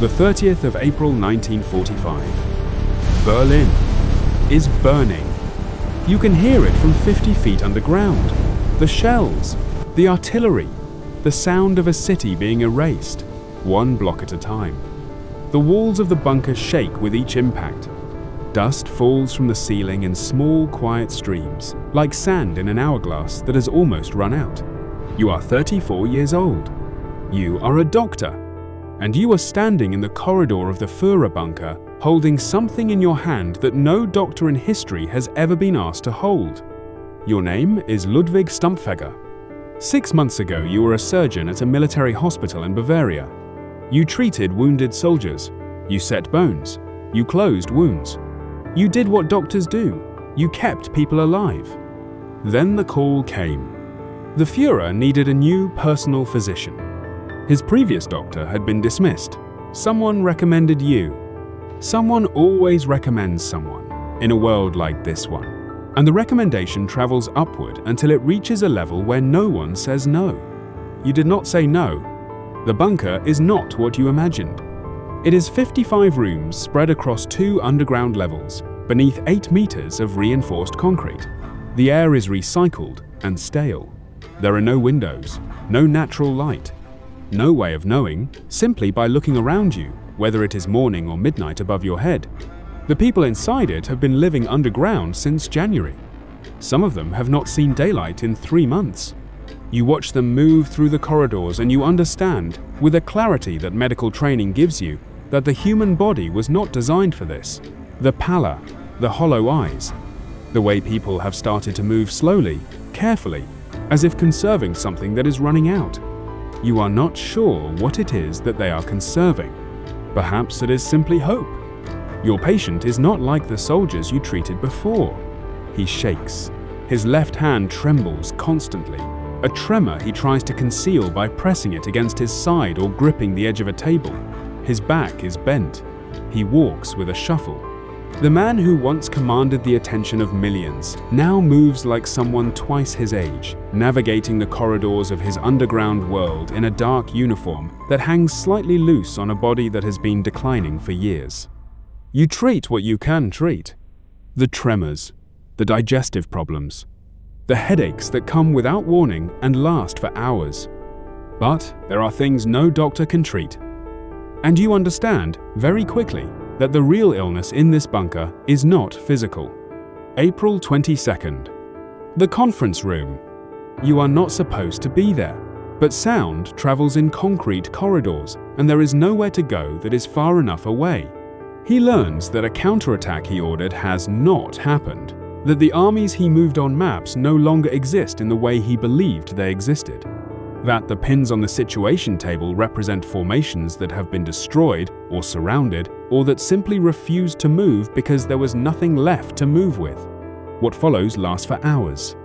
The 30th of April 1945. Berlin is burning. You can hear it from 50 feet underground. The shells, the artillery, the sound of a city being erased, one block at a time. The walls of the bunker shake with each impact. Dust falls from the ceiling in small, quiet streams, like sand in an hourglass that has almost run out. You are 34 years old. You are a doctor. And you are standing in the corridor of the Führerbunker, holding something in your hand that no doctor in history has ever been asked to hold. Your name is Ludwig Stumpfegger. 6 months ago, you were a surgeon at a military hospital in Bavaria. You treated wounded soldiers. You set bones. You closed wounds. You did what doctors do. You kept people alive. Then the call came. The Führer needed a new personal physician. His previous doctor had been dismissed. Someone recommended you. Someone always recommends someone in a world like this one. And the recommendation travels upward until it reaches a level where no one says no. You did not say no. The bunker is not what you imagined. It is 55 rooms spread across 2 underground levels, beneath 8 meters of reinforced concrete. The air is recycled and stale. There are no windows, no natural light. No way of knowing, simply by looking around you, whether it is morning or midnight above your head. The people inside it have been living underground since January. Some of them have not seen daylight in 3 months. You watch them move through the corridors and you understand, with a clarity that medical training gives you, that the human body was not designed for this. The pallor, the hollow eyes. The way people have started to move slowly, carefully, as if conserving something that is running out. You are not sure what it is that they are conserving. Perhaps it is simply hope. Your patient is not like the soldiers you treated before. He shakes. His left hand trembles constantly, a tremor he tries to conceal by pressing it against his side or gripping the edge of a table. His back is bent. He walks with a shuffle. The man who once commanded the attention of millions now moves like someone twice his age, navigating the corridors of his underground world in a dark uniform that hangs slightly loose on a body that has been declining for years. You treat what you can treat. The tremors, the digestive problems, the headaches that come without warning and last for hours. But there are things no doctor can treat. And you understand, very quickly, that the real illness in this bunker is not physical. April 22nd. The conference room. You are not supposed to be there, but sound travels in concrete corridors, and there is nowhere to go that is far enough away. He learns that a counterattack he ordered has not happened, that the armies he moved on maps no longer exist in the way he believed they existed, that the pins on the situation table represent formations that have been destroyed or surrounded, or that simply refused to move because there was nothing left to move with. What follows lasts for hours.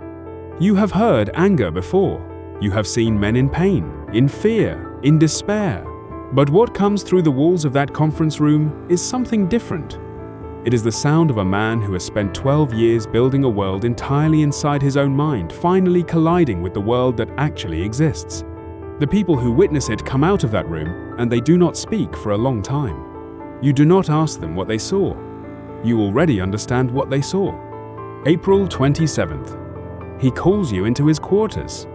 You have heard anger before. You have seen men in pain, in fear, in despair. But what comes through the walls of that conference room is something different. It is the sound of a man who has spent 12 years building a world entirely inside his own mind, finally colliding with the world that actually exists. The people who witness it come out of that room, and they do not speak for a long time. You do not ask them what they saw. You already understand what they saw. April 27th. He calls you into his quarters.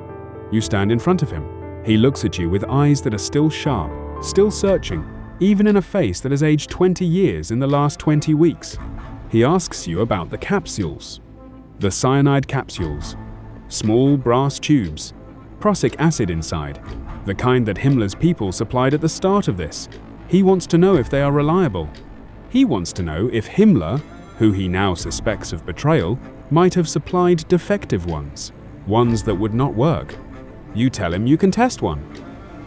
You stand in front of him. He looks at you with eyes that are still sharp, still searching, even in a face that has aged 20 years in the last 20 weeks. He asks you about the capsules. The cyanide capsules. Small brass tubes. Prussic acid inside. The kind that Himmler's people supplied at the start of this. He wants to know if they are reliable. He wants to know if Himmler, who he now suspects of betrayal, might have supplied defective ones. Ones that would not work. You tell him you can test one.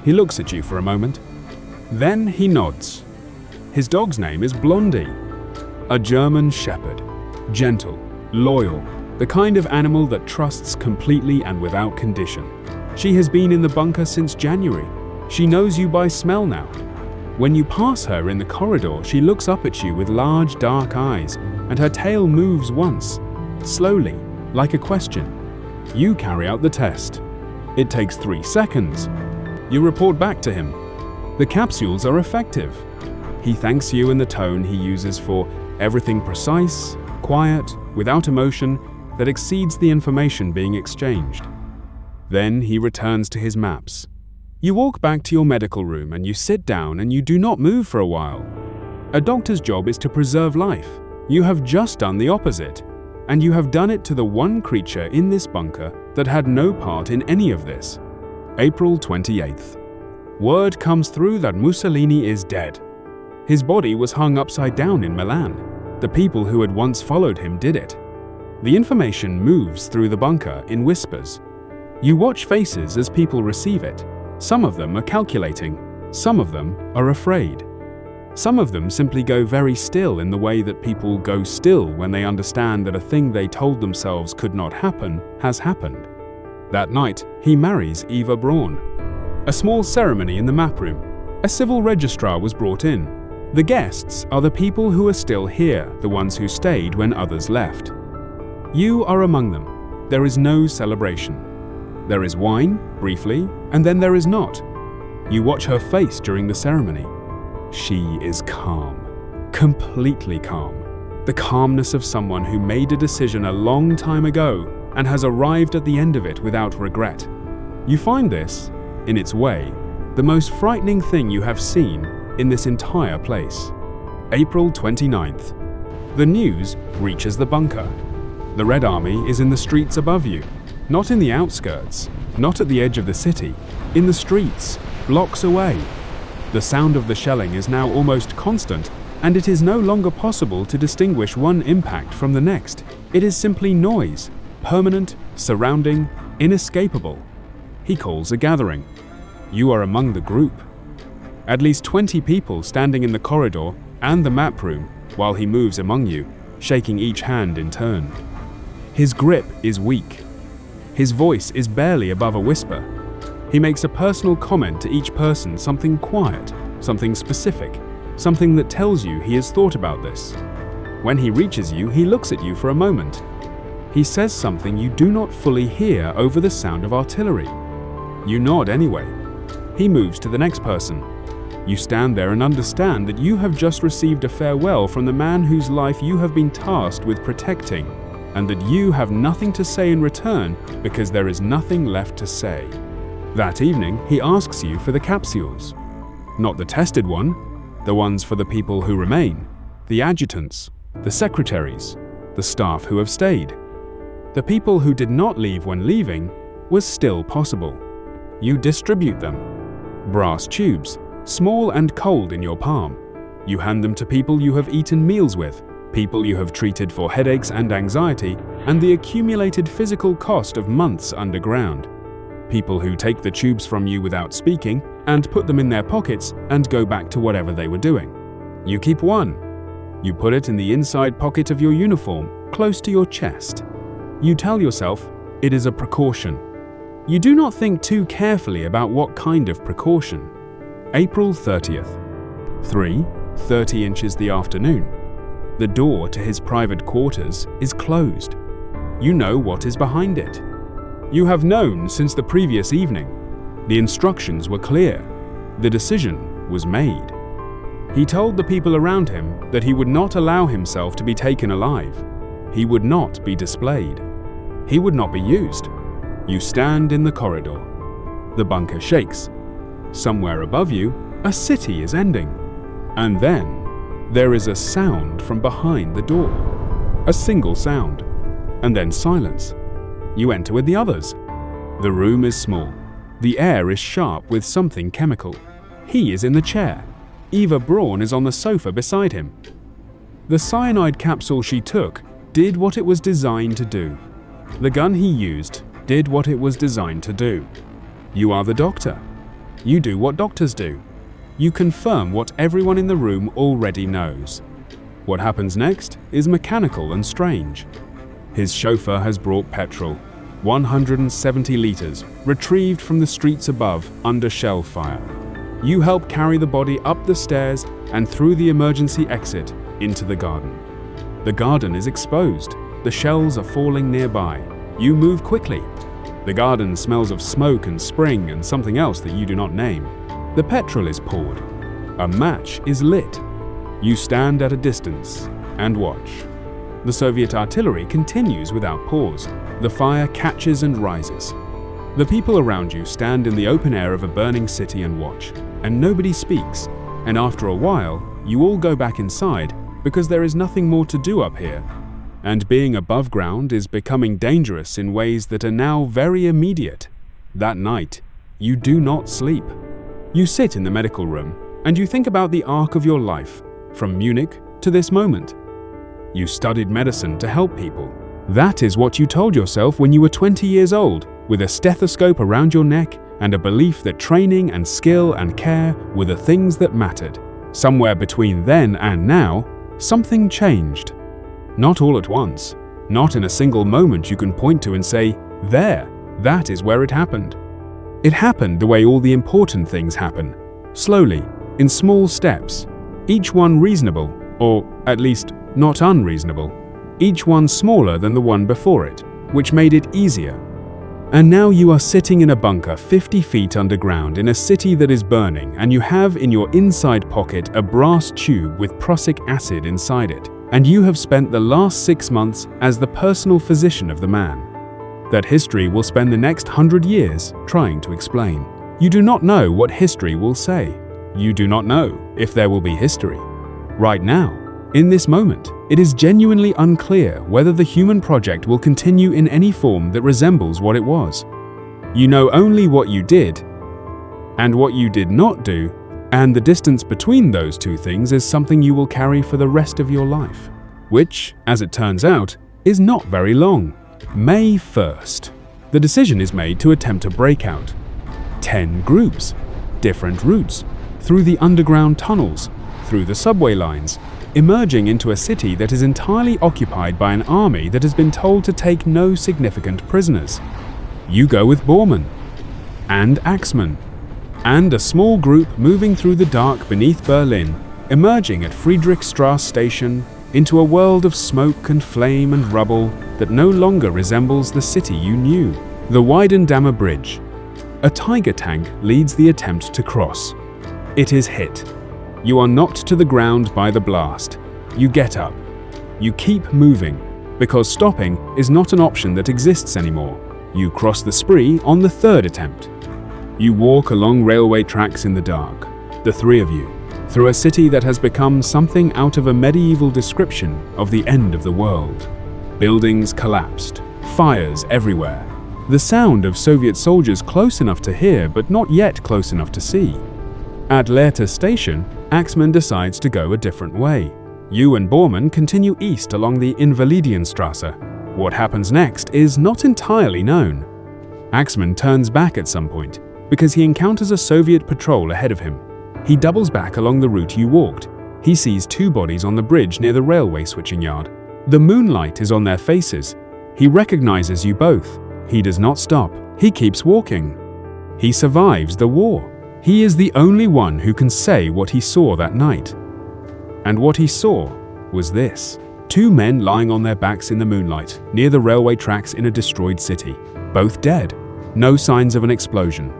He looks at you for a moment. Then he nods. His dog's name is Blondie. A German shepherd. Gentle, loyal, the kind of animal that trusts completely and without condition. She has been in the bunker since January. She knows you by smell now. When you pass her in the corridor, she looks up at you with large dark eyes, and her tail moves once, slowly, like a question. You carry out the test. It takes 3 seconds. You report back to him. The capsules are effective. He thanks you in the tone he uses for everything precise, quiet, without emotion, that exceeds the information being exchanged. Then he returns to his maps. You walk back to your medical room and you sit down and you do not move for a while. A doctor's job is to preserve life. You have just done the opposite, and you have done it to the one creature in this bunker that had no part in any of this. April 28th. Word comes through that Mussolini is dead. His body was hung upside down in Milan. The people who had once followed him did it. The information moves through the bunker in whispers. You watch faces as people receive it. Some of them are calculating, some of them are afraid. Some of them simply go very still in the way that people go still when they understand that a thing they told themselves could not happen has happened. That night, he marries Eva Braun. A small ceremony in the map room. A civil registrar was brought in. The guests are the people who are still here, the ones who stayed when others left. You are among them. There is no celebration. There is wine, briefly, and then there is not. You watch her face during the ceremony. She is calm, completely calm. The calmness of someone who made a decision a long time ago and has arrived at the end of it without regret. You find this, in its way, the most frightening thing you have seen in this entire place. April 29th. The news reaches the bunker. The Red Army is in the streets above you, not in the outskirts, not at the edge of the city, in the streets, blocks away. The sound of the shelling is now almost constant, and it is no longer possible to distinguish one impact from the next. It is simply noise, permanent, surrounding, inescapable. He calls a gathering. You are among the group. At least 20 people standing in the corridor and the map room while he moves among you, shaking each hand in turn. His grip is weak. His voice is barely above a whisper. He makes a personal comment to each person, something quiet, something specific, something that tells you he has thought about this. When he reaches you, he looks at you for a moment. He says something you do not fully hear over the sound of artillery. You nod anyway. He moves to the next person. You stand there and understand that you have just received a farewell from the man whose life you have been tasked with protecting, and that you have nothing to say in return because there is nothing left to say. That evening, he asks you for the capsules. Not the tested one, the ones for the people who remain, the adjutants, the secretaries, the staff who have stayed. The people who did not leave when leaving was still possible. You distribute them. Brass tubes, small and cold in your palm. You hand them to people you have eaten meals with, people you have treated for headaches and anxiety, and the accumulated physical cost of months underground. People who take the tubes from you without speaking and put them in their pockets and go back to whatever they were doing. You keep one. You put it in the inside pocket of your uniform, close to your chest. You tell yourself it is a precaution. You do not think too carefully about what kind of precaution. April 30th. 3:30 inches the afternoon. The door to his private quarters is closed. You know what is behind it. You have known since the previous evening. The instructions were clear. The decision was made. He told the people around him that he would not allow himself to be taken alive. He would not be displayed. He would not be used. You stand in the corridor. The bunker shakes. Somewhere above you, a city is ending. And then, there is a sound from behind the door. A single sound. And then silence. You enter with the others. The room is small. The air is sharp with something chemical. He is in the chair. Eva Braun is on the sofa beside him. The cyanide capsule she took did what it was designed to do. The gun he used did what it was designed to do. You are the doctor. You do what doctors do. You confirm what everyone in the room already knows. What happens next is mechanical and strange. His chauffeur has brought petrol, 170 liters, retrieved from the streets above under shell fire. You help carry the body up the stairs and through the emergency exit into the garden. The garden is exposed. The shells are falling nearby. You move quickly. The garden smells of smoke and spring and something else that you do not name. The petrol is poured. A match is lit. You stand at a distance and watch. The Soviet artillery continues without pause. The fire catches and rises. The people around you stand in the open air of a burning city and watch, and nobody speaks. And after a while, you all go back inside because there is nothing more to do up here. And being above ground is becoming dangerous in ways that are now very immediate. That night, you do not sleep. You sit in the medical room and you think about the arc of your life, from Munich to this moment. You studied medicine to help people. That is what you told yourself when you were 20 years old, with a stethoscope around your neck and a belief that training and skill and care were the things that mattered. Somewhere between then and now, something changed. Not all at once, not in a single moment you can point to and say, there, that is where it happened. It happened the way all the important things happen, slowly, in small steps, each one reasonable, or at least not unreasonable, each one smaller than the one before it, which made it easier. And now you are sitting in a bunker 50 feet underground in a city that is burning, and you have in your inside pocket a brass tube with prussic acid inside it, and you have spent the last 6 months as the personal physician of the man. That history will spend the next 100 years trying to explain. You do not know what history will say. You do not know if there will be history. Right now, in this moment, it is genuinely unclear whether the human project will continue in any form that resembles what it was. You know only what you did and what you did not do, and the distance between those two things is something you will carry for the rest of your life, which, as it turns out, is not very long. May 1st. The decision is made to attempt a breakout. 10 groups, different routes, through the underground tunnels, through the subway lines, emerging into a city that is entirely occupied by an army that has been told to take no significant prisoners. You go with Bormann and Axmann, and a small group moving through the dark beneath Berlin, emerging at Friedrichstrasse station into a world of smoke and flame and rubble that no longer resembles the city you knew. The Weidendammer Bridge. A Tiger tank leads the attempt to cross. It is hit. You are knocked to the ground by the blast. You get up. You keep moving, because stopping is not an option that exists anymore. You cross the Spree on the 3rd attempt. You walk along railway tracks in the dark, the three of you, through a city that has become something out of a medieval description of the end of the world. Buildings collapsed, fires everywhere. The sound of Soviet soldiers close enough to hear but not yet close enough to see. At Lehrte station, Axmann decides to go a different way. You and Bormann continue east along the Invalidienstrasse. What happens next is not entirely known. Axmann turns back at some point because he encounters a Soviet patrol ahead of him. He doubles back along the route you walked. He sees 2 bodies on the bridge near the railway switching yard. The moonlight is on their faces. He recognizes you both. He does not stop. He keeps walking. He survives the war. He is the only one who can say what he saw that night. And what he saw was this. 2 men lying on their backs in the moonlight, near the railway tracks in a destroyed city. Both dead. No signs of an explosion.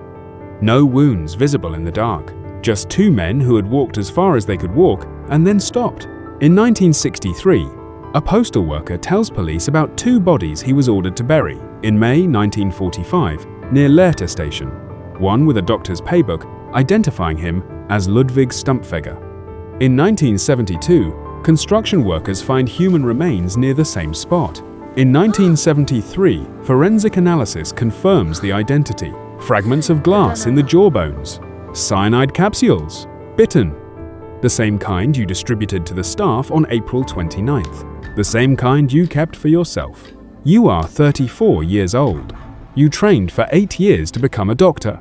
No wounds visible in the dark. Just 2 men who had walked as far as they could walk and then stopped. In 1963, a postal worker tells police about 2 bodies he was ordered to bury in May 1945 near Lehrte station. One with a doctor's paybook identifying him as Ludwig Stumpfegger. In 1972, construction workers find human remains near the same spot. In 1973, forensic analysis confirms the identity. Fragments of glass in the jawbones. Cyanide capsules. Bitten. The same kind you distributed to the staff on April 29th. The same kind you kept for yourself. You are 34 years old. You trained for 8 years to become a doctor.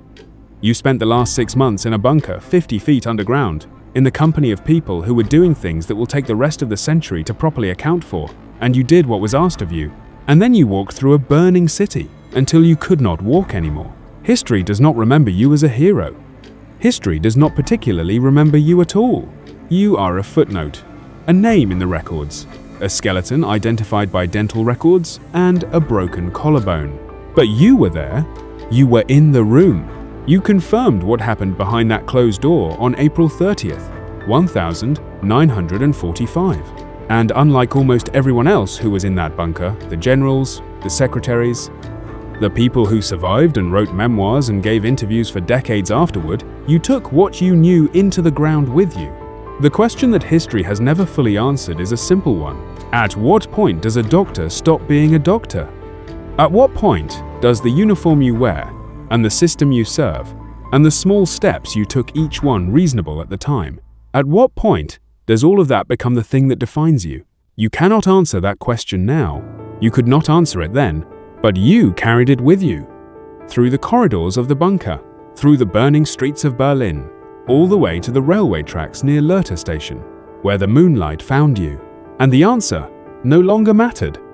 You spent the last 6 months in a bunker 50 feet underground, in the company of people who were doing things that will take the rest of the century to properly account for, and you did what was asked of you. And then you walked through a burning city until you could not walk anymore. History does not remember you as a hero. History does not particularly remember you at all. You are a footnote, a name in the records, a skeleton identified by dental records, and a broken collarbone. But you were there. You were in the room. You confirmed what happened behind that closed door on April 30th. 1945. And unlike almost everyone else who was in that bunker, the generals, the secretaries, the people who survived and wrote memoirs and gave interviews for decades afterward, you took what you knew into the ground with you. The question that history has never fully answered is a simple one. At what point does a doctor stop being a doctor? At what point does the uniform you wear, and the system you serve, and the small steps you took, each one reasonable at the time, at what point does all of that become the thing that defines you? You cannot answer that question now. You could not answer it then, but you carried it with you. Through the corridors of the bunker, through the burning streets of Berlin, all the way to the railway tracks near Lörther station, where the moonlight found you. And the answer no longer mattered.